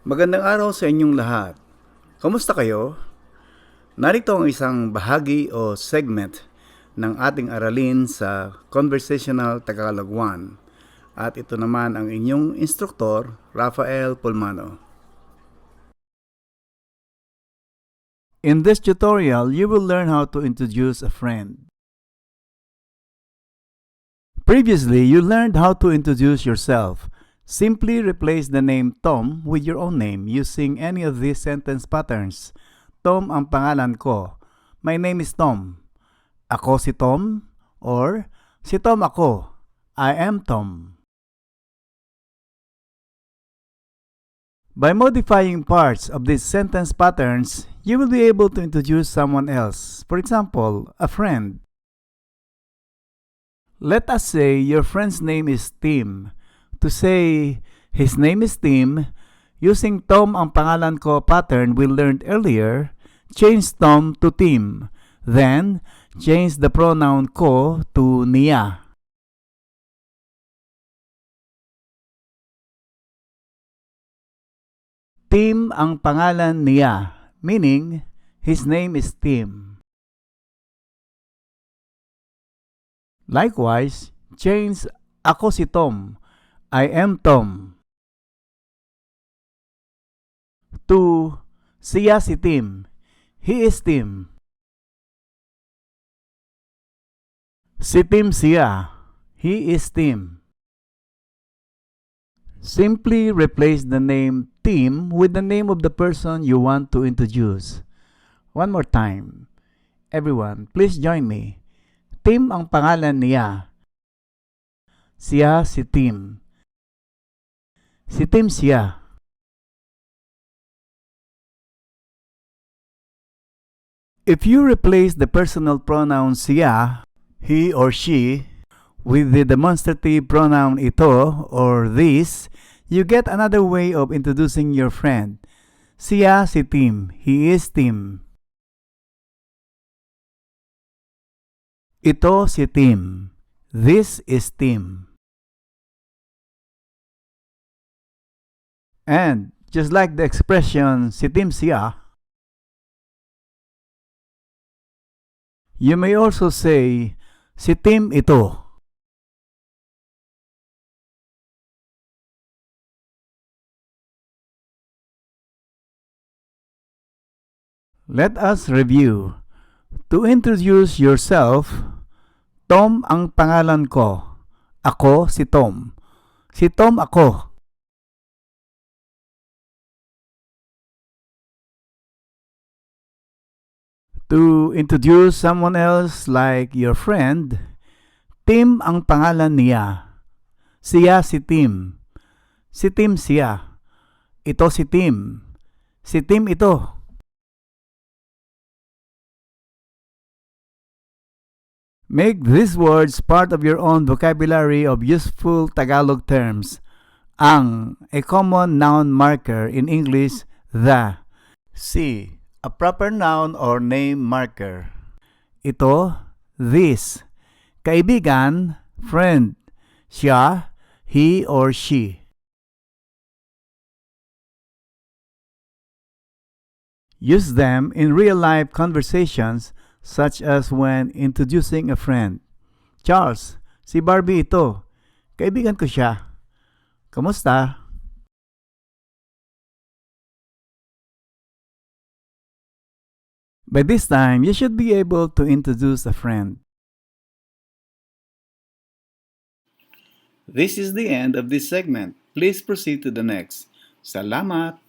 Magandang araw sa inyong lahat. Kamusta kayo? Narito ang isang bahagi o segment ng ating aralin sa Conversational Tagalog 1. At ito naman ang inyong instruktor, Rafael Pulmano. In this tutorial, you will learn how to introduce a friend. Previously, you learned how to introduce yourself. Simply replace the name Tom with your own name using any of these sentence patterns. Tom ang pangalan ko. My name is Tom. Ako si Tom, or si Tom ako. I am Tom. By modifying parts of these sentence patterns, you will be able to introduce someone else. For example, a friend. Let us say your friend's name is Tim. To say his name is Tim, using Tom ang pangalan ko pattern we learned earlier, change Tom to Tim. Then, change the pronoun ko to niya. Tim ang pangalan niya, meaning his name is Tim. Likewise, change ako si Tom. I am Tom. To siya si Tim. He is Tim. Si Tim siya. He is Tim. Simply replace the name Tim with the name of the person you want to introduce. One more time. Everyone, please join me. Tim ang pangalan niya. Siya si Tim. Si Tim siya. If you replace the personal pronoun siya, he or she, with the demonstrative pronoun ito or this, you get another way of introducing your friend. Siya si Tim. He is Tim. Ito si Tim. This is Tim. And just like the expression si Tim siya, you may also say si Tim ito. Let us review. To introduce yourself, Tom ang pangalan ko. Ako si Tom. Si Tom ako. To introduce someone else like your friend, Tim ang pangalan niya. Siya si Tim. Si Tim siya. Ito si Tim. Si Tim ito. Make these words part of your own vocabulary of useful Tagalog terms. Ang, a common noun marker in English, the. Si, a proper noun or name marker. Ito, this. Kaibigan, friend. Siya, he or she. Use them in real-life conversations such as when introducing a friend. Charles, si Barbie ito. Kaibigan ko siya. Kamusta? By this time, you should be able to introduce a friend. This is the end of this segment. Please proceed to the next. Salamat!